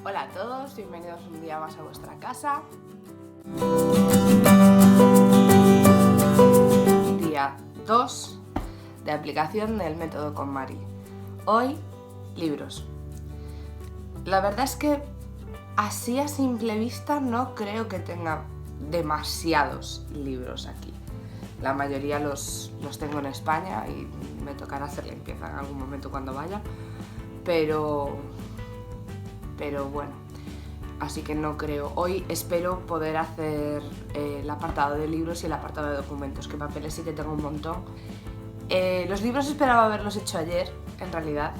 Hola a todos, bienvenidos un día más a vuestra casa. Día 2 de aplicación del método KonMari. Hoy, libros. La verdad es que así a simple vista no creo que tenga demasiados libros aquí. La mayoría los tengo en España y me tocará hacer limpieza en algún momento cuando vaya, pero bueno, así que no creo. Hoy espero poder hacer el apartado de libros y el apartado de documentos, que papeles sí que tengo un montón. Los libros esperaba haberlos hecho ayer, en realidad,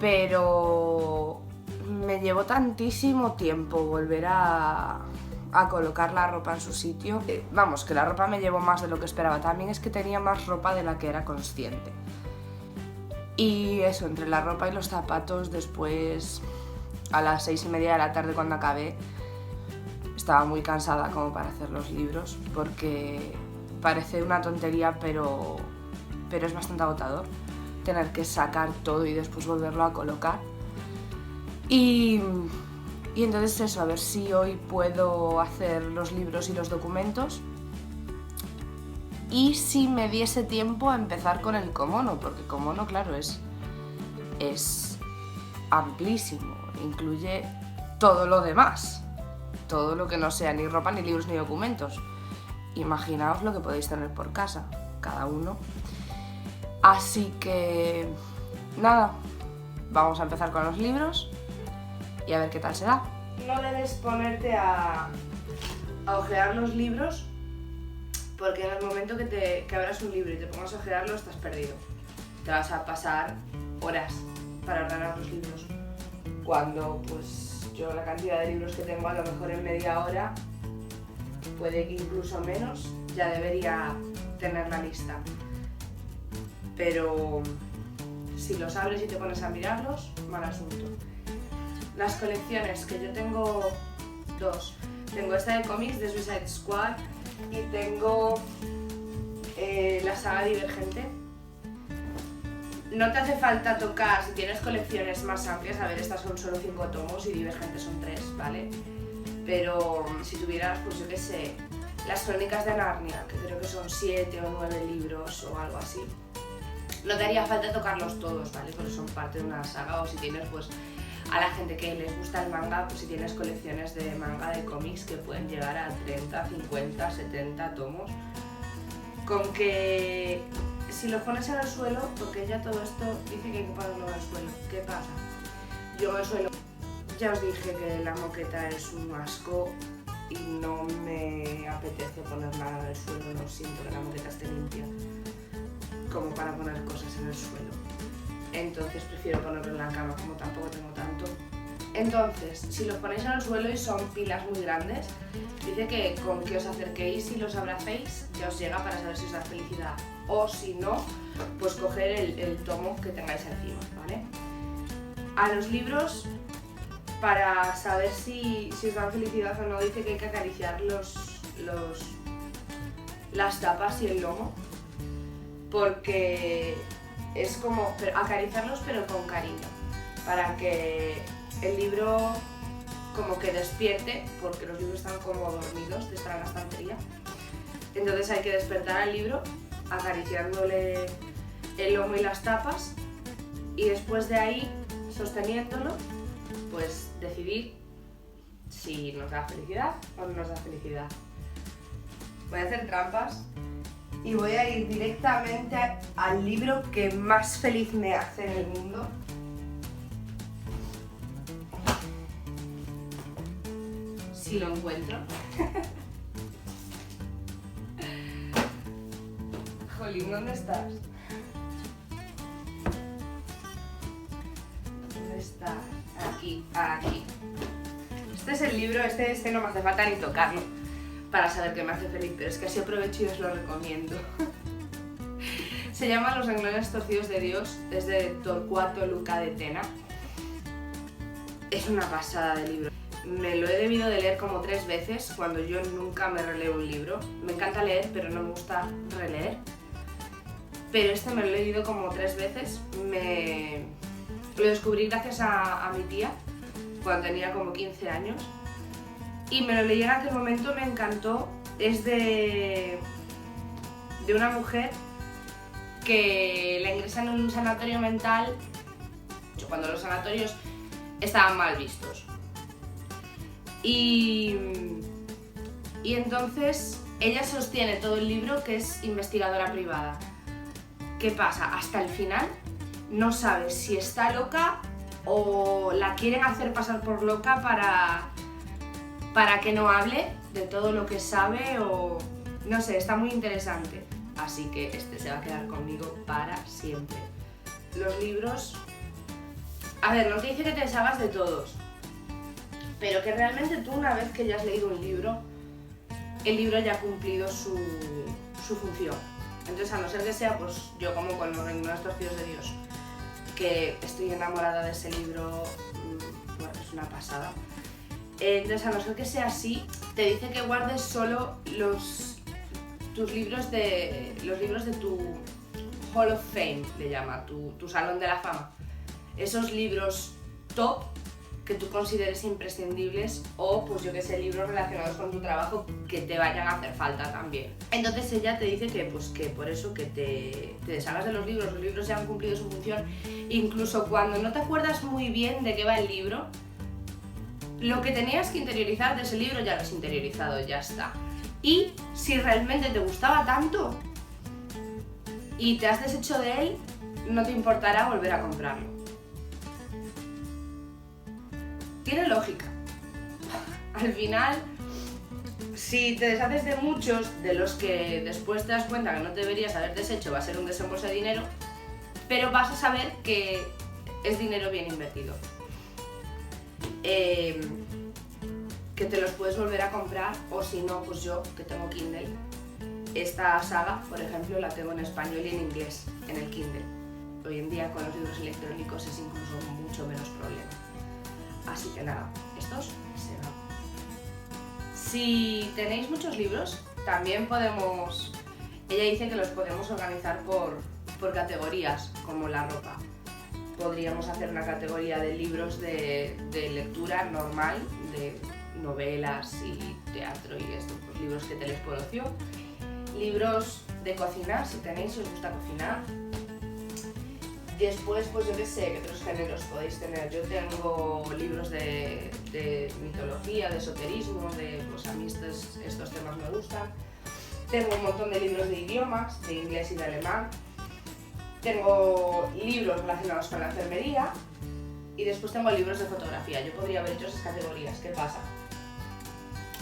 pero me llevó tantísimo tiempo volver a colocar la ropa en su sitio. Vamos, que la ropa me llevó más de lo que esperaba. También es que tenía más ropa de la que era consciente. Y eso, entre la ropa y los zapatos, después a las 6:30 de la tarde cuando acabé, estaba muy cansada como para hacer los libros, porque parece una tontería, pero es bastante agotador tener que sacar todo y después volverlo a colocar. Y entonces eso, a ver si hoy puedo hacer los libros y los documentos. Y si me diese tiempo a empezar con el Komono, porque Komono, claro, es amplísimo, incluye todo lo demás, todo lo que no sea ni ropa, ni libros, ni documentos. Imaginaos lo que podéis tener por casa, cada uno. Así que, nada, vamos a empezar con los libros y a ver qué tal se da. No debes ponerte a ojear los libros, porque en el momento que abras un libro y te pongas a ojearlo estás perdido. Te vas a pasar horas para ordenar los libros, cuando pues yo la cantidad de libros que tengo, a lo mejor en media hora, puede que incluso menos, ya debería tener la lista. Pero si los abres y te pones a mirarlos, mal asunto. Las colecciones, que yo tengo dos. Tengo esta de cómics de Suicide Squad y tengo la saga Divergente. No te hace falta tocar, si tienes colecciones más amplias, a ver, estas son solo 5 tomos y Divergente son 3, ¿vale? Pero si tuvieras, pues yo qué sé, las Crónicas de Narnia, que creo que son 7 o 9 libros o algo así, no te haría falta tocarlos todos, ¿vale? Porque son parte de una saga. O si tienes, pues, a la gente que les gusta el manga, pues si tienes colecciones de manga, de cómics, que pueden llegar a 30, 50, 70 tomos. Con que si los pones en el suelo, porque ya todo esto dice que hay que ponerlo en el suelo. ¿Qué pasa? Yo en el suelo, ya os dije que la moqueta es un asco y no me apetece poner nada en el suelo, no siento que la moqueta esté limpia como para poner cosas en el suelo. Entonces prefiero ponerlo en la cama, como tampoco tengo tanto. Entonces, si los ponéis en el suelo y son pilas muy grandes, dice que con que os acerquéis y los abracéis ya os llega para saber si os da felicidad. O si no, pues coger el tomo que tengáis encima, ¿vale? A los libros, para saber si os dan felicidad o no, dice que hay que acariciar las tapas y el lomo, porque es como acariciarlos pero con cariño, para que el libro como que despierte, porque los libros están como dormidos de estar en la estantería. Entonces hay que despertar al libro acariciándole el lomo y las tapas, y después de ahí, sosteniéndolo, pues decidir si nos da felicidad o no nos da felicidad. Voy a hacer trampas y voy a ir directamente al libro que más feliz me hace en el mundo. Si lo encuentro. Jolín, ¿dónde estás? ¿Dónde estás? Aquí, aquí. Este es el libro, este no me hace falta ni tocarlo para saber que me hace feliz, pero es que así aprovecho y os lo recomiendo. Se llama Los renglones torcidos de Dios, es de Torcuato Luca de Tena. Es una pasada de libro. Me lo he debido de leer como 3 veces, cuando yo nunca me releo un libro. Me encanta leer, pero no me gusta releer. Pero este me lo he leído como 3 veces. Lo descubrí gracias a mi tía, cuando tenía como 15 años. Y me lo leí en aquel momento, me encantó. Es de una mujer que la ingresan en un sanatorio mental cuando los sanatorios estaban mal vistos. Y entonces ella sostiene todo el libro que es investigadora privada. ¿Qué pasa? Hasta el final no sabes si está loca o la quieren hacer pasar por loca para que no hable de todo lo que sabe o... no sé, está muy interesante. Así que este se va a quedar conmigo para siempre. Los libros... A ver, no te dice que te deshagas de todos, pero que realmente tú una vez que ya has leído un libro, el libro ya ha cumplido su función. Entonces, a no ser que sea, pues yo como con los Renglores Torcidos de Dios, que estoy enamorada de ese libro, bueno, es una pasada. Entonces, a no ser que sea así, te dice que guardes solo los libros de tu Hall of Fame, le llama, tu Salón de la Fama. Esos libros top que tú consideres imprescindibles o, pues yo que sé, libros relacionados con tu trabajo que te vayan a hacer falta también. Entonces ella te dice que, pues, que por eso que te deshagas de los libros ya han cumplido su función. Incluso cuando no te acuerdas muy bien de qué va el libro, lo que tenías que interiorizar de ese libro ya lo has interiorizado, ya está. Y si realmente te gustaba tanto y te has deshecho de él, no te importará volver a comprarlo. Tiene lógica. Al final, si te deshaces de muchos de los que después te das cuenta que no te deberías haber deshecho, va a ser un desembolso de dinero, pero vas a saber que es dinero bien invertido. Que te los puedes volver a comprar, o si no, pues yo, que tengo Kindle, esta saga, por ejemplo, la tengo en español y en inglés, en el Kindle. Hoy en día con los libros electrónicos es incluso mucho menos problema. Así que nada, estos se van. Si tenéis muchos libros, también podemos... Ella dice que los podemos organizar por categorías, como la ropa. Podríamos hacer una categoría de libros de lectura normal, de novelas y teatro y estos pues, libros que te les por ocio. Libros de cocinar, si tenéis, si os gusta cocinar. Después, pues yo qué sé, qué otros géneros podéis tener. Yo tengo libros de mitología, de esoterismo, pues a mí estos temas me gustan. Tengo un montón de libros de idiomas, de inglés y de alemán. Tengo libros relacionados con la enfermería y después tengo libros de fotografía. Yo podría haber hecho esas categorías. ¿Qué pasa?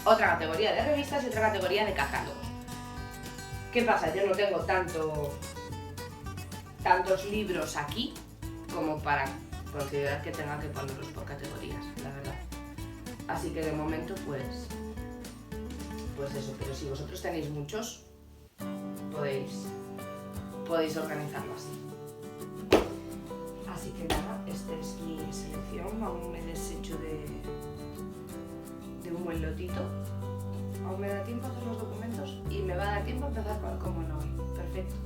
Otra categoría de revistas y otra categoría de catálogos. ¿Qué pasa? Yo no tengo tantos libros aquí como para considerar que tenga que ponerlos por categorías, la verdad. Así que de momento pues eso, pero si vosotros tenéis muchos, podéis organizarlo así. Así que nada, esta es mi selección, aún me deshecho de un buen lotito. Aún me da tiempo a hacer los documentos y me va a dar tiempo a empezar con el Como No. Perfecto.